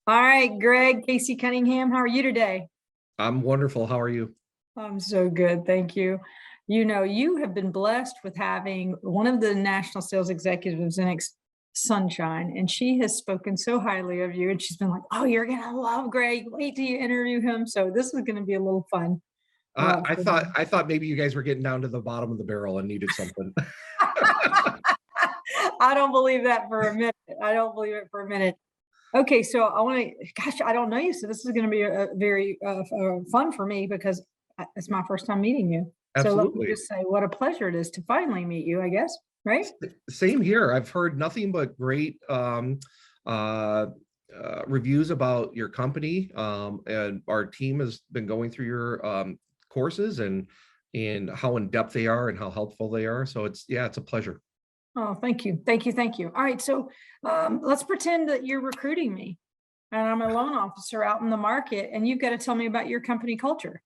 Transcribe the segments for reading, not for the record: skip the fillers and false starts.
All right, Greg, Casey Cunningham, how are you today? I'm wonderful. How are you? I'm so good, thank you. You know, you have been blessed with having one of the national sales executives in Sunshine, and she has spoken so highly of you. And she's been like, "Oh, you're gonna love Greg. Wait till you interview him." So this is going to be a little fun. I For thought me. I thought maybe you guys were getting down to the bottom of the barrel and needed something. I don't believe that for a minute. I don't believe it for a minute. Okay, so I want to, gosh, I don't know you, so this is going to be a very fun for me because it's my first time meeting you. So let me Absolutely. just say what a pleasure it is to finally meet you, I guess, right? Same here. I've heard nothing but great uh, reviews about your company, and our team has been going through your courses and how in depth they are and how helpful they are. So it's a pleasure. Oh, thank you. Thank you. Thank you. All right, so let's pretend that you're recruiting me and I'm a loan officer out in the market and you've got to tell me about your company culture.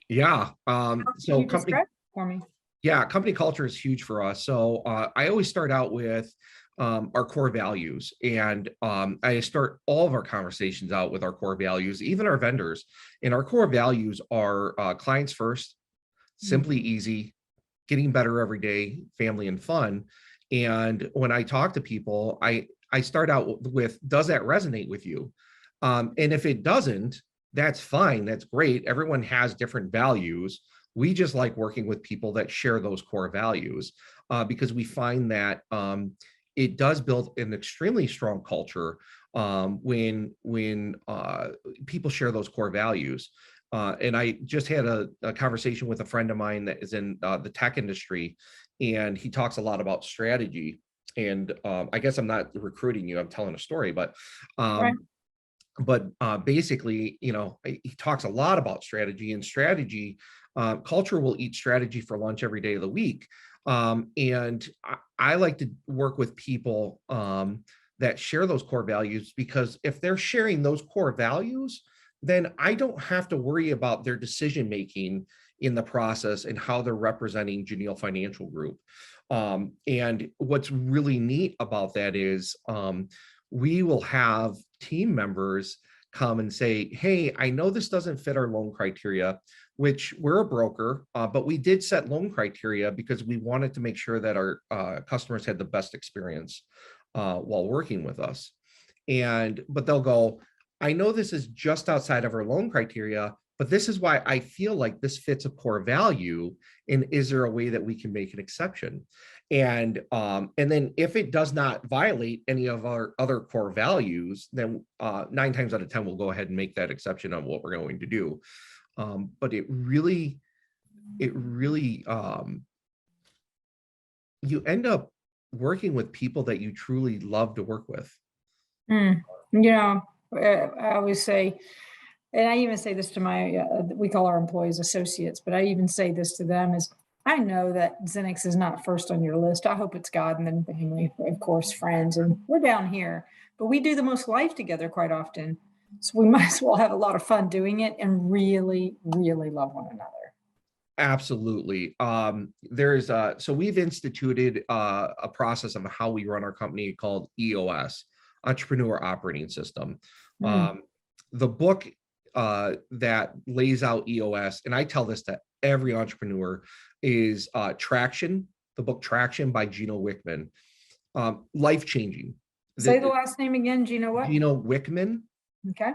Yeah. Can So you describe it for me? company culture is huge for us. So I always start out with our core values, and I start all of our conversations out with our core values, even our vendors. And our core values are clients first, Mm. simply easy, getting better every day, family and fun. And when I talk to people, I start out with, does that resonate with you? And if it doesn't, that's fine. That's great. Everyone has different values. We just like working with people that share those core values because we find that it does build an extremely strong culture when people share those core values. And I just had a conversation with a friend of mine that is in the tech industry, and he talks a lot about strategy. And I guess I'm not recruiting you; I'm telling a story, Right. um, basically, he talks a lot about strategy and strategy. Culture will eat strategy for lunch every day of the week. And I like to work with people that share those core values, because if they're sharing those core values, then I don't have to worry about their decision making in the process and how they're representing Giniel Financial Group. And what's really neat about that is we will have team members come and say, "Hey, I know this doesn't fit our loan criteria," which we're a broker, but we did set loan criteria because we wanted to make sure that our customers had the best experience while working with us. But they'll go, "I know this is just outside of our loan criteria, but this is why I feel like this fits a core value. And is there a way that we can make an exception?" And then if it does not violate any of our other core values, then 9 times out of 10 we'll go ahead and make that exception on what we're going to do. But it really you end up working with people that you truly love to work with. Mm. You know, I always say, and I even say this to my, we call our employees associates, but I even say this to them is, I know that XINNIX is not first on your list. I hope it's God and then family, of course, friends, and we're down here, but we do the most life together quite often. So we might as well have a lot of fun doing it and really, really love one another. Absolutely. So we've instituted a process of how we run our company called EOS, Entrepreneur Operating System. Mm. Um, the book that lays out EOS, and I tell this to every entrepreneur, is Traction, the book Traction by Gino Wickman. Life changing. Say the last name again. Do you know what? Gino Wickman. Okay.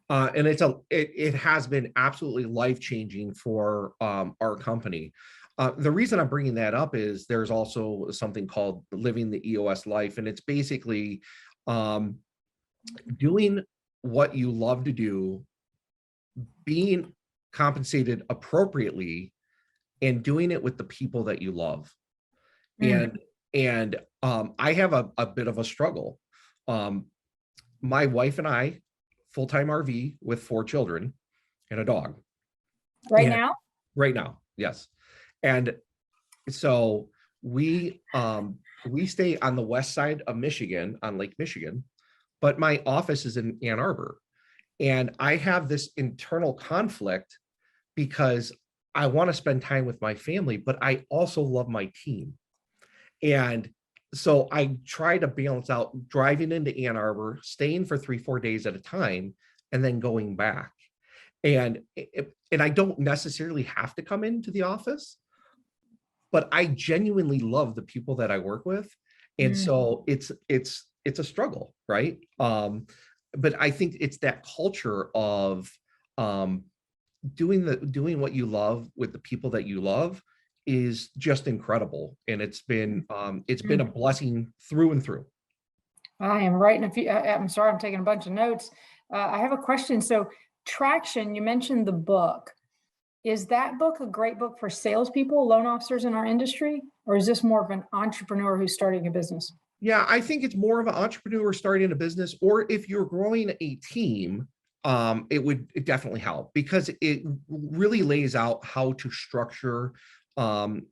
And it has been absolutely life changing for our company. The reason I'm bringing that up is there's also something called living the EOS life, and it's basically um, doing what you love to do, being compensated appropriately, and doing it with the people that you love. Mm. And I have a bit of a struggle. Um, my wife and I, full-time RV with 4 children and a dog. Right And now? right now, yes. And so we stay on the west side of Michigan, on Lake Michigan, but my office is in Ann Arbor. And I have this internal conflict because I want to spend time with my family, but I also love my team. And So I try to balance out driving into Ann Arbor, staying for 3, 4 days at a time, and then going back. And I don't necessarily have to come into the office, but I genuinely love the people that I work with. And Mm, so it's a struggle, right? But I think it's that culture of um, doing what you love with the people that you love is just incredible. And it's been a mm. blessing through and through. I am writing a few, I'm sorry, I'm taking a bunch of notes. I have a question. So Traction, you mentioned the book. Is that book a great book for salespeople, loan officers in our industry? Or is this more of an entrepreneur who's starting a business? Yeah, I think it's more of an entrepreneur starting a business, or if you're growing a team, it definitely help because it really lays out how to structure, um,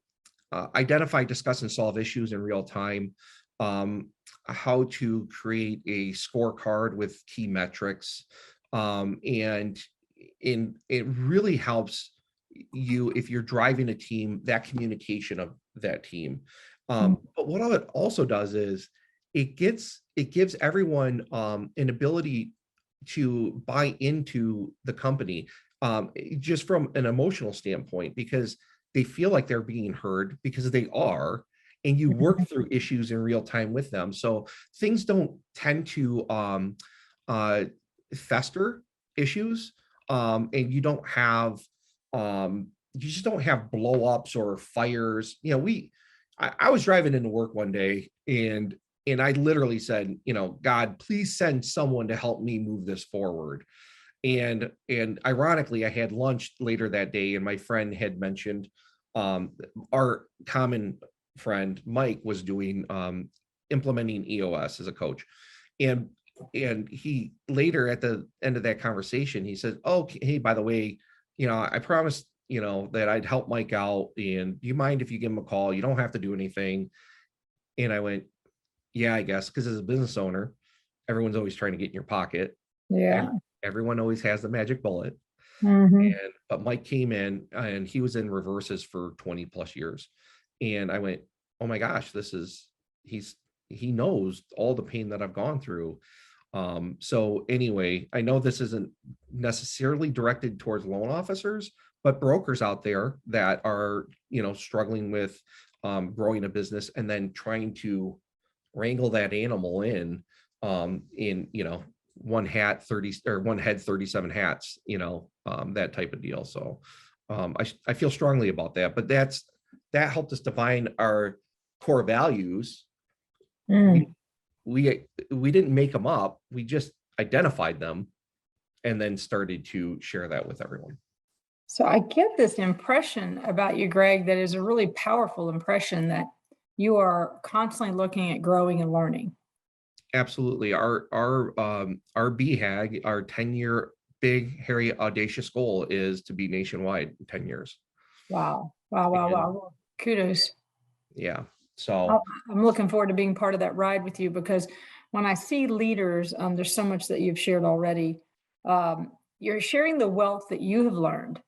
identify, discuss, and solve issues in real time, um, how to create a scorecard with key metrics, and it really helps you if you're driving a team, that communication of that team. Mm, But what it also does is it gives everyone an ability to buy into the company, just from an emotional standpoint, because they feel like they're being heard because they are, and you work mhm, through issues in real time with them. So things don't tend to uh, fester issues, and you just don't have blow ups or fires. I was driving into work one day, and I literally said, God, please send someone to help me move this forward. And ironically, I had lunch later that day, and my friend had mentioned, our common friend Mike was doing, implementing EOS as a coach, and he later at the end of that conversation he said, "Oh, hey, by the way, I promised that I'd help Mike out, and do you mind if you give him a call? You don't have to do anything." And I went, "Yeah, I guess," because as a business owner, everyone's always trying to get in your pocket. yeah. Everyone always has the magic bullet. Mhm. But Mike came in and he was in reverses for 20 plus years. And I went, "Oh my gosh, he's he knows all the pain that I've gone through." So anyway, I know this isn't necessarily directed towards loan officers, but brokers out there that are, struggling with growing a business and then trying to wrangle that animal in one hat 30 or one head 37 hats, that type of deal. So I feel strongly about that, but that helped us define our core values. we Mm. we didn't make them up, we just identified them and then started to share that with everyone. So I get this impression about you, Greg, that is a really powerful impression that you are constantly looking at growing and learning. Absolutely. Our BHAG, our 10-year big, hairy, audacious goal is to be nationwide in 10 years. Wow. Wow, wow, And wow. Well, kudos. yeah, I- so I'm looking forward to being part of that ride with you because when I see leaders, there's so much that you've shared already. You're sharing the wealth that you have learned.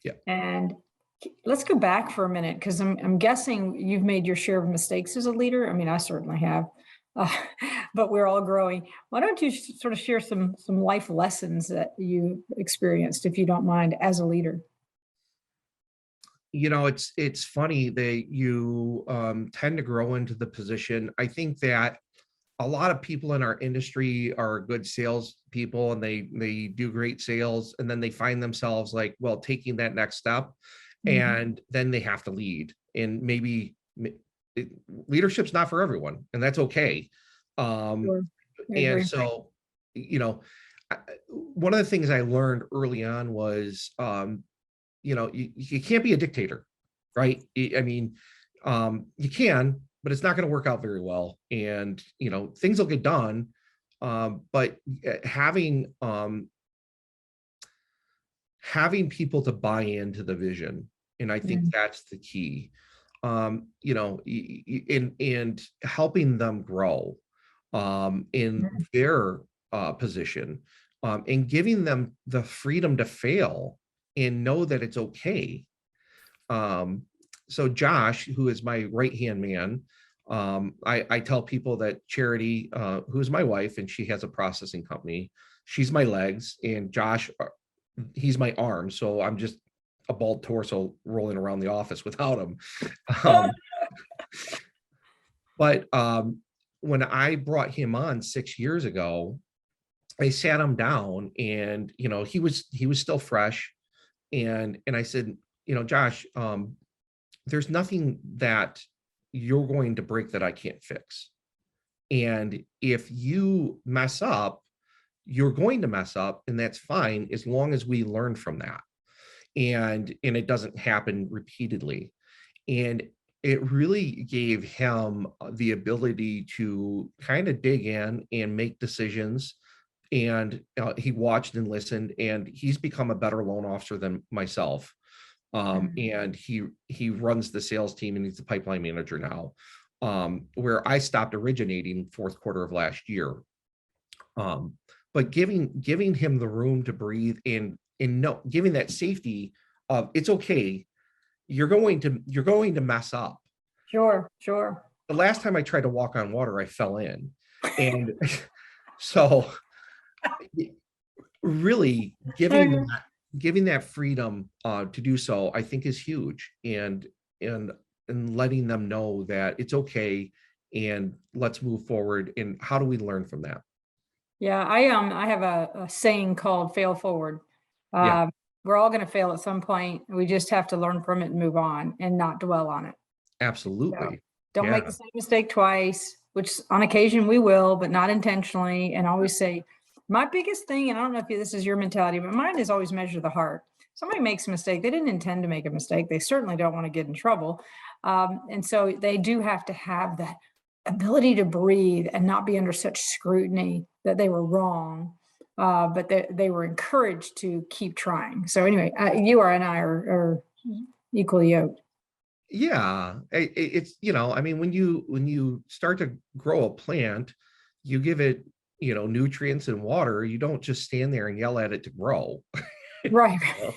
yeah. And let's go back for a minute because I'm guessing you've made your share of mistakes as a leader. I mean, I certainly have, uh, but we're all growing. Why don't you sort of share some life lessons that you experienced, if you don't mind, as a leader? It's funny that you tend to grow into the position. I think that a lot of people in our industry are good sales people, and they do great sales, and then they find themselves like, well, taking that next step, Mhm. and then they have to lead, and leadership's not for everyone, and that's okay. um Sure. I and agree. so, you know one of the things I learned early on was, you can't be a dictator, right? I mean, you can, but it's not going to work out very well. And, things will get done. But having people to buy into the vision, and I think Mm, that's the key. And helping them grow in mm, their position, and giving them the freedom to fail and know that it's okay. um, so Josh, who is my right hand man, I tell people that Charity, who's my wife, and she has a processing company, she's my legs, and Josh, he's my arm. So I'm just a bald torso rolling around the office without him. Um, but when I brought him on 6 years ago, I sat him down, and he was still fresh, and I said, Josh, there's nothing that you're going to break that I can't fix. And if you mess up, you're going to mess up, and that's fine as long as we learn from that. And it doesn't happen repeatedly. And it really gave him the ability to kind of dig in and make decisions. And he watched and listened, and he's become a better loan officer than myself. And he runs the sales team, and he's the pipeline manager now, where I stopped originating fourth quarter of last year. But giving him the room to breathe, and no, giving that safety of, it's okay, you're going to mess up. Sure, sure. The last time I tried to walk on water, I fell in. And so really giving that freedom to do so, I think, is huge. And letting them know that it's okay, and let's move forward. And how do we learn from that? Yeah, I have a saying called fail forward. Yeah, We're all going to fail at some point. We just have to learn from it and move on and not dwell on it. So absolutely. don't Yeah, make the same mistake twice, which on occasion we will, but not intentionally. And always say, my biggest thing, and I don't know if this is your mentality, but mine is always measure the heart. Somebody makes a mistake. They didn't intend to make a mistake. They certainly don't want to get in trouble. And so they do have to have that ability to breathe and not be under such scrutiny that they were wrong. But they were encouraged to keep trying. So anyway, you and I are equally yoked. yeah. It's, I mean, when you start to grow a plant, you give it, nutrients and water. You don't just stand there and yell at it to grow. Right. Well,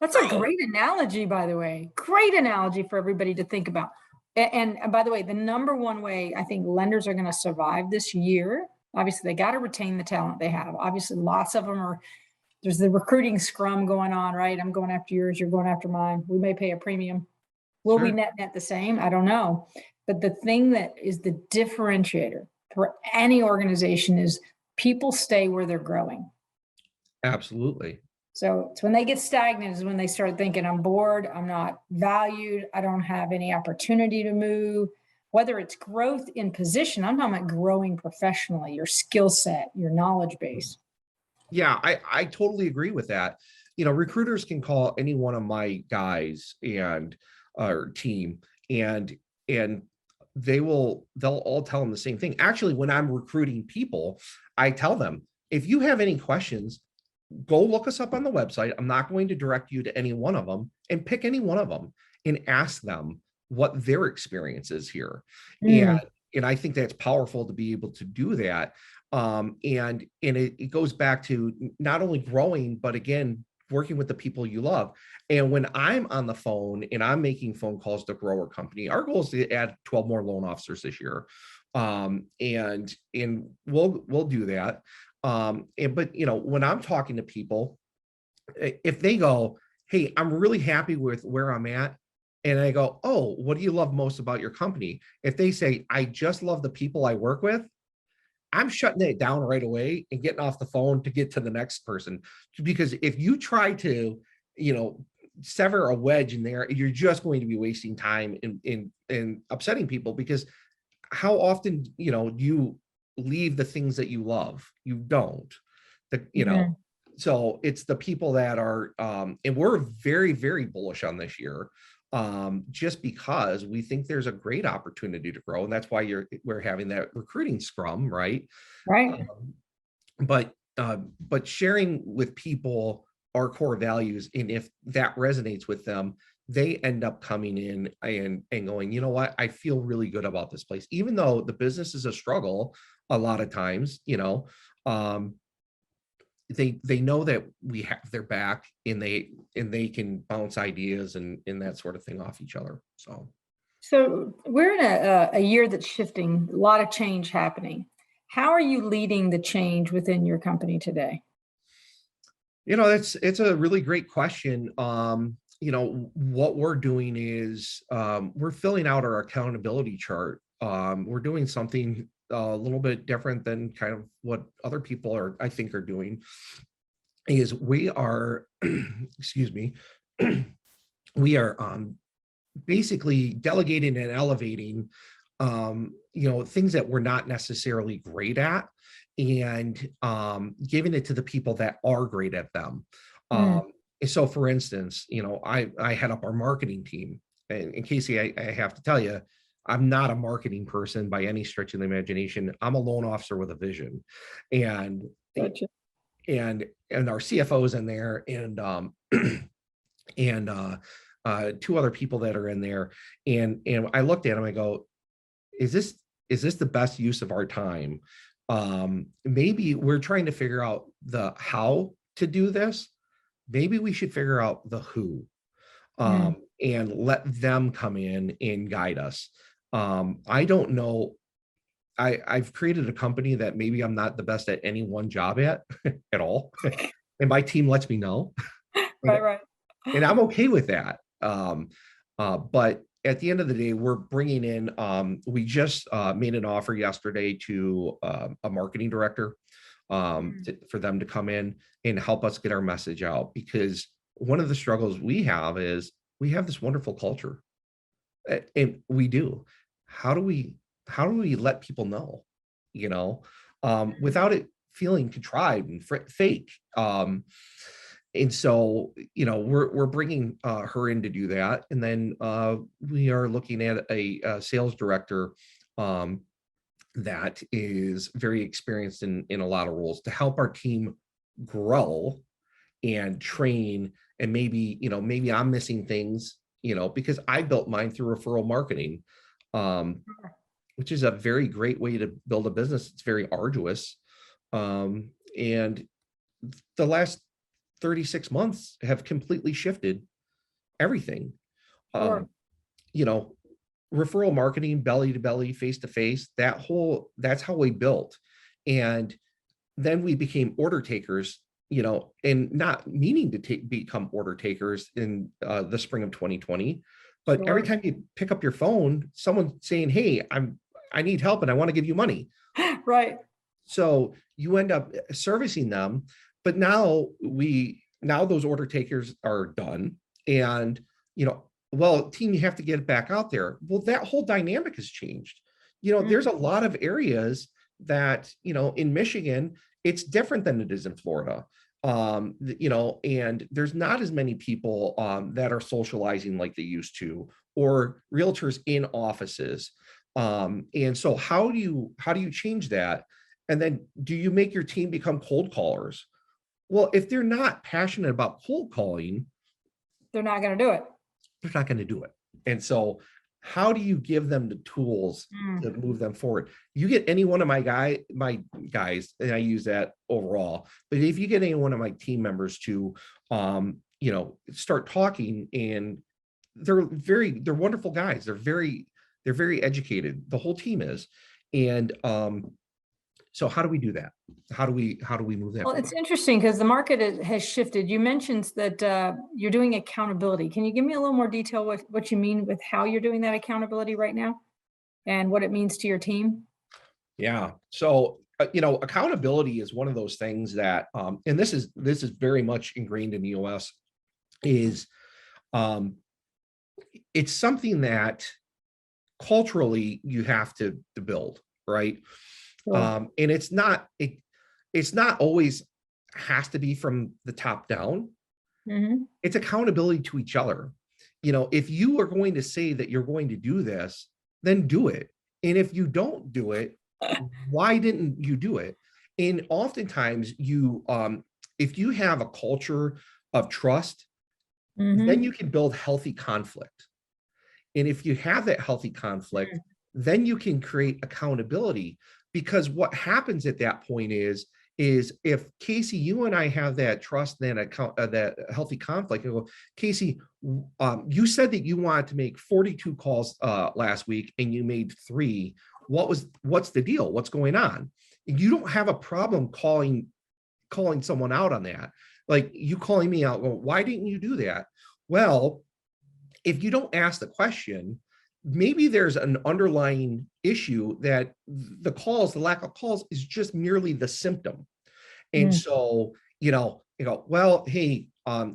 That's a great analogy, by the way. Great analogy for everybody to think about. And by the way, the number one way I think lenders are going to survive this year, obviously, they got to retain the talent they have. Obviously, lots of them are, there's the recruiting scrum going on, right? I'm going after yours, you're going after mine. We may pay a premium. Will we sure. net the same? I don't know. But the thing that is the differentiator for any organization is people stay where they're growing. Absolutely. So it's when they get stagnant is when they start thinking, I'm bored, I'm not valued, I don't have any opportunity to move. Whether it's growth in position, I'm talking about growing professionally, your skill set, your knowledge base. Yeah, I totally agree with that. Recruiters can call any one of my guys and or team, and they'll all tell them the same thing. Actually, when I'm recruiting people, I tell them, if you have any questions, go look us up on the website. I'm not going to direct you to any one of them, and pick any one of them and ask them what their experience is here. Mm, And I think that's powerful to be able to do that. And it goes back to not only growing, but again, working with the people you love. And when I'm on the phone and I'm making phone calls to grow our company, our goal is to add 12 more loan officers this year. And we'll do that. But when I'm talking to people, if they go, hey, I'm really happy with where I'm at, and I go, oh, what do you love most about your company? If they say, I just love the people I work with, I'm shutting it down right away and getting off the phone to get to the next person. Because if you try to, sever a wedge in there, you're just going to be wasting time and upsetting people. Because how often, you leave the things that you love? You don't. The, you know, mhm. so it's the people that are, and we're very, very bullish on this year, just because we think there's a great opportunity to grow. And that's why we're having that recruiting scrum, right? Right. Um, but sharing with people our core values, and if that resonates with them, they end up coming in and going, you know what, I feel really good about this place, even though the business is a struggle a lot of times. Um, they know that we have their back, and they can bounce ideas and that sort of thing off each other. So So we're in a year that's shifting, a lot of change happening. How are you leading the change within your company today? It's a really great question. What we're doing is we're filling out our accountability chart. We're doing something a little bit different than kind of what other people I think, are doing. Is we are, excuse me, we are basically delegating and elevating things that we're not necessarily great at, and giving it to the people that are great at them. Mm, And so for instance, I head up our marketing team. And Casey, I have to tell you, I'm not a marketing person by any stretch of the imagination. I'm a loan officer with a vision. And gotcha. and our CFO is in there, and two other people that are in there. And I looked at him, I go, is this the best use of our time? Maybe we're trying to figure out the how to do this. Maybe we should figure out the who, Mm, and let them come in and guide us. I don't know. I've created a company that maybe I'm not the best at any one job at all. And my team lets me know. right, right. And I'm okay with that. But at the end of the day, we're bringing in, we just made an offer yesterday to a marketing director, Mm, for them to come in and help us get our message out. Because one of the struggles we have is we have this wonderful culture, and we do. How do we how do we let people know, without it feeling contrived and fake? And so, we're bringing her in to do that. And then we are looking at a sales director, um, that is very experienced in a lot of roles to help our team grow and train. And maybe I'm missing things, because I built mine through referral marketing, um, which is a very great way to build a business. It's very arduous. And the last 36 months have completely shifted everything. sure. Um, you know, Referral marketing, belly to belly, face to face, that's how we built. And then we became order takers, and not meaning to become order takers in the spring of 2020. But every Sure. time you pick up your phone, someone's saying, "Hey, I need help and I want to give you money." Right. So you end up servicing them. But now those order takers are done. And, well, team, you have to get it back out there. Well, that whole dynamic has changed. There's Mm, a lot of areas that, in Michigan, it's different than it is in Florida. And there's not as many people that are socializing like they used to, or realtors in offices. And so how do you change that? And then do you make your team become cold callers? Well, if they're not passionate about cold calling, they're not going to do it. they're not going to do it. And so how do you give them the tools Mm, to move them forward? You get any one of my guys, and I use that overall, but if you get any one of my team members to start talking, and they're wonderful guys. They're very educated. The whole team is. And so how do we do that? How do we move that well, forward? it's interesting because the market has shifted. You mentioned that you're doing accountability. Can you give me a little more detail what you mean with how you're doing that accountability right now and what it means to your team? Yeah. So, accountability is one of those things that, and this is very much ingrained in the US, is um, it's something that culturally you have to build, right? Sure. And it's not always has to be from the top down. Hmm. It's accountability to each other. If you are going to say that you're going to do this, then do it. And if you don't do it, why didn't you do it? And oftentimes if you have a culture of trust, then Hmm. you can build healthy conflict. And if you have that healthy conflict, then you can create accountability. Because what happens at that point is is if Casey, you and I have that trust, then that healthy conflict, and go, Casey, you said that you wanted to make 42 calls last week and you made 3. What's the deal? What's going on? You don't have a problem calling someone out on that. Like you calling me out, going, why didn't you do that? Well, if you don't ask the question, maybe there's an underlying issue that the lack of calls is just merely the symptom. And so, you go, well, hey,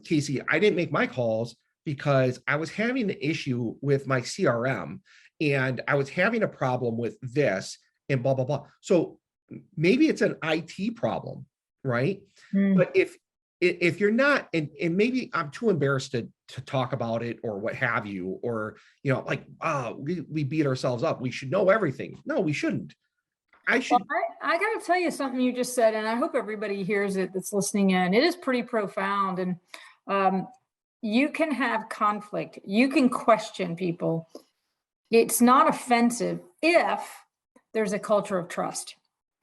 Casey, I didn't make my calls because I was having an issue with my CRM and I was having a problem with this and blah, blah, blah. So maybe it's an IT problem, right? But if you're not, and maybe I'm too embarrassed to talk about it or what have you, or, like, we beat ourselves up. We should know everything. No, we shouldn't. I should. Well, I got to tell you something you just said, and I hope everybody hears it that's listening in. It is pretty profound. And you can have conflict. You can question people. It's not offensive if there's a culture of trust.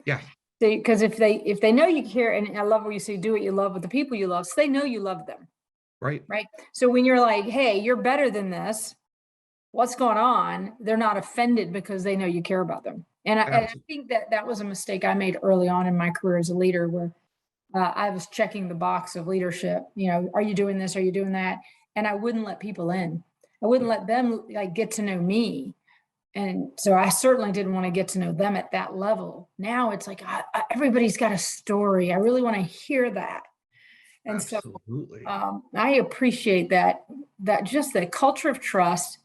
Yeah. Because if they know you care, and I love what you say, do what you love with the people you love, so they know you love them. Right. Right. So when you're like, hey, you're better than this, what's going on? They're not offended because they know you care about them. And I think that was a mistake I made early on in my career as a leader, where I was checking the box of leadership. Are you doing this? Are you doing that? And I wouldn't let people in. I wouldn't let them get to know me. And so I certainly didn't want to get to know them at that level. Now it's like, everybody's got a story. I really want to hear that. And absolutely. So I appreciate that just the culture of trust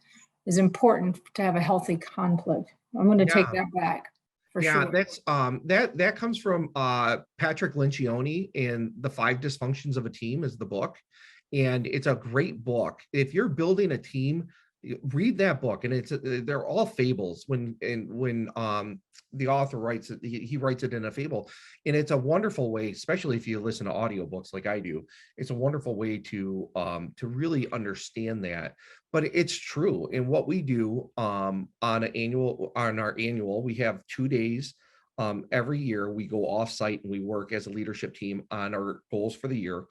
is important to have a healthy conflict. I'm going to take that back for sure. That's that comes from Patrick Lencioni, and The 5 Dysfunctions of a Team is the book. And it's a great book. If you're building a team, read that book. And they're all fables. When the author writes it, he writes it in a fable. And it's a wonderful way, especially if you listen to audiobooks like I do, it's a wonderful way to really understand that. But it's true. And what we do on our annual, we have 2 days every year. We go off site and we work as a leadership team on our goals for the year.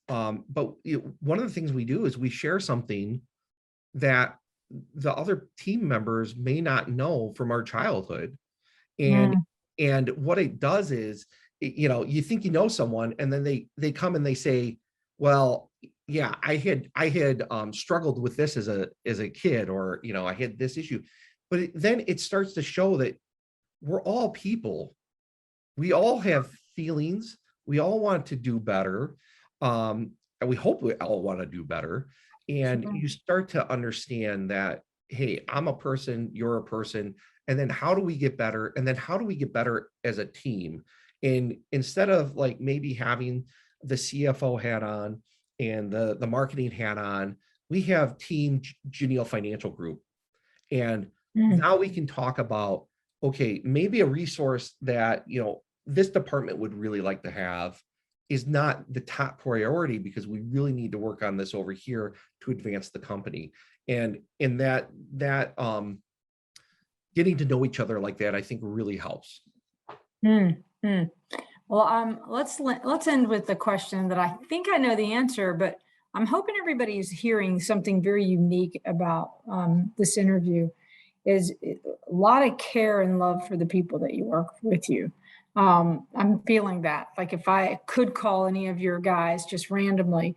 But one of the things we do is we share something that the other team members may not know from our childhood. And what it does is, you think you know someone, and then they come and they say, well, yeah, I had struggled with this as a kid, or I had this issue. But then it starts to show that we're all people. We all have feelings. We all want to do better. And we hope we all want to do better. And you start to understand that, hey, I'm a person, you're a person. And then how do we get better? And then how do we get better as a team? And instead of maybe having the CFO hat on and the marketing hat on, we have Team Giniel Financial Group. And now we can talk about, okay, maybe a resource that, this department would really like to have is not the top priority, because we really need to work on this over here to advance the company. And in that getting to know each other like that, I think really helps. Well, let's end with the question that I think I know the answer, but I'm hoping everybody is hearing something very unique about this interview. Is a lot of care and love for the people that you work with you. I'm feeling that. Like if I could call any of your guys just randomly,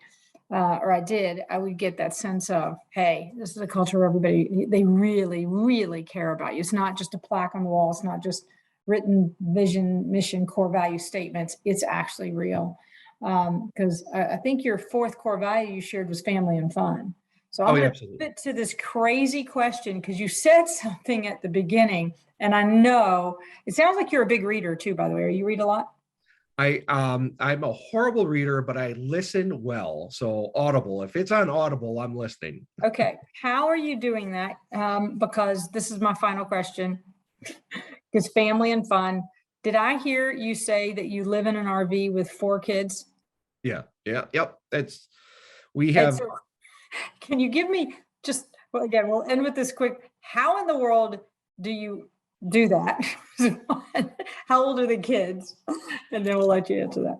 or I would get that sense of, hey, this is a culture where everybody, they really, really care about you. It's not just a plaque on the wall. It's not just written vision, mission, core value statements. It's actually real. Because I think your 4th core value you shared was family and fun. So I'm going to pivot to this crazy question, because you said something at the beginning, and I know it sounds like you're a big reader too, by the way. Are you read a lot? I'm a horrible reader, but I listen well. So Audible, if it's on Audible, I'm listening. Okay. How are you doing that? Because this is my final question, because family and fun. Did I hear you say that you live in an RV with 4 kids? Yeah. Yep. We have. So, can you give me again, we'll end with this quick. How in the world do you do that. How old are the kids? And then we'll let you answer that.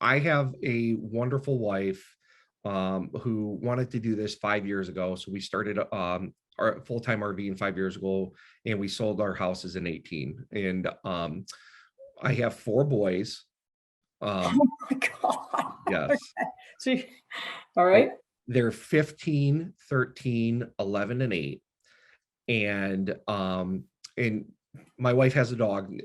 I have a wonderful wife who wanted to do this 5 years ago. So we started our full-time RVing 5 years ago, and we sold our houses in 18. And I have 4 boys. Oh my God. Yes. So, all right. They're 15, 13, 11, and 8. And my wife has a dog.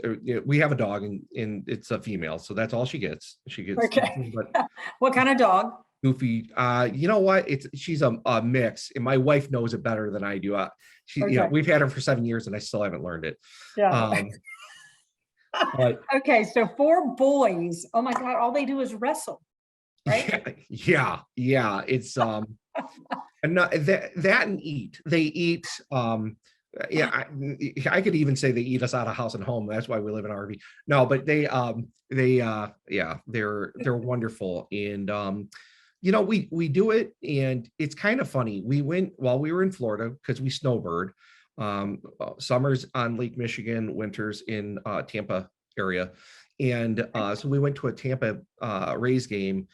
We have a dog, and it's a female, so that's all she gets. She gets Okay. but What kind of dog? goofy. You know what? She's a mix, and my wife knows it better than I do. Okay. We've had her for 7 years, and I still haven't learned it. Yeah. But Okay, so 4 boys. Oh my God, all they do is wrestle, right? yeah. It's and not, that and eat. They eat. Yeah, I could even say they eat us out of house and home. That's why we live in an RV. No, but yeah, they're wonderful. And we do it, and it's kind of funny. We went while we were in Florida because we snowbird. Summers on Lake Michigan, winters in Tampa area. And so we went to a Tampa Rays game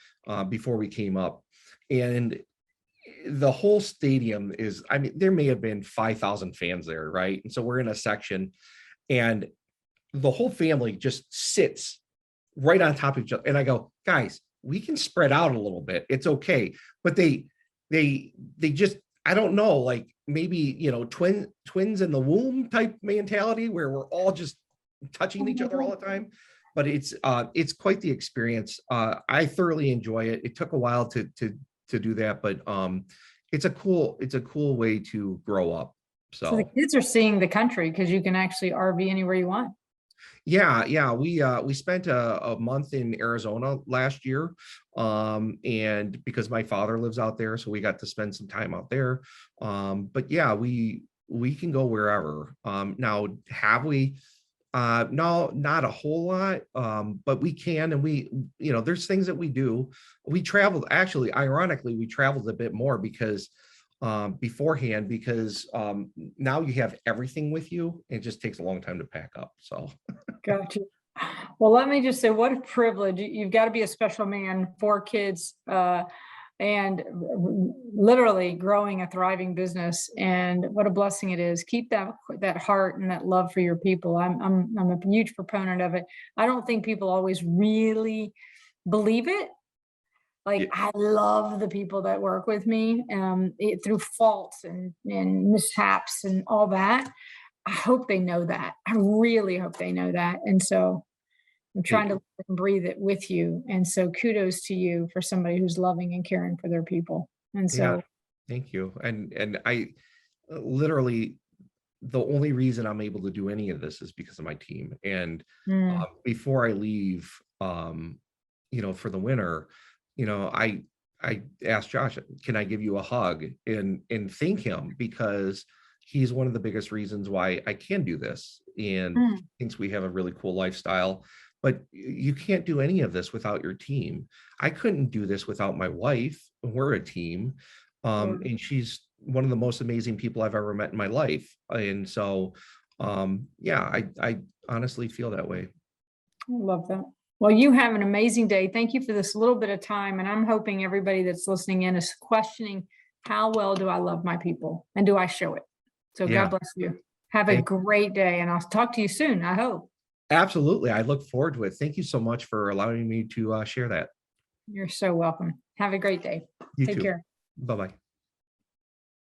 before we came up. And the whole stadium is, I mean, there may have been 5,000 fans there, right? And so we're in a section, and the whole family just sits right on top of each other. And I go, guys, we can spread out a little bit. It's okay. But they just, I don't know, like maybe, twins in the womb type mentality where we're all just touching each other all the time. But it's quite the experience. I thoroughly enjoy it. It took a while to do that, but it's a cool way to grow up. So the So kids are seeing the country because you can actually RV anywhere you want. yeah, we spent a month in Arizona last year, and because my father lives out there, so we got to spend some time out there. But yeah, we can go wherever. Now, have we? No, not a whole lot, but we can. And there's things that we do. We traveled, actually, ironically, we traveled a bit more because beforehand, because now you have everything with you. It just takes a long time to pack up. So Gotcha. Well, let me just say, what a privilege. You've got to be a special man, 4 kids, and literally growing a thriving business. And what a blessing it is. Keep that heart and that love for your people. I'm a huge proponent of it. I don't think people always really believe it. Like, yeah, I love the people that work with me, through faults and mishaps and all that. I hope they know that. I really hope they know that. And so I'm trying to live and breathe it with you. And so kudos to you for somebody who's loving and caring for their people. And yeah, so, thank you. And I literally, the only reason I'm able to do any of this is because of my team. And mm, before I leave, for the winter, I asked Josh, can I give you a hug and thank him, because he's one of the biggest reasons why I can do this, and mm, thinks we have a really cool lifestyle. But you can't do any of this without your team. I couldn't do this without my wife. We're a team. yeah, And she's one of the most amazing people I've ever met in my life. And so, yeah, I honestly feel that way. I love that. Well, you have an amazing day. Thank you for this little bit of time. And I'm hoping everybody that's listening in is questioning, how well do I love my people? And do I show it? So God Yeah. bless you. Have a Thank great day. And I'll talk to you soon, I hope. Absolutely. I look forward to it. Thank you so much for allowing me to share that. You're so welcome. Have a great day. You Take too. care. Bye-bye.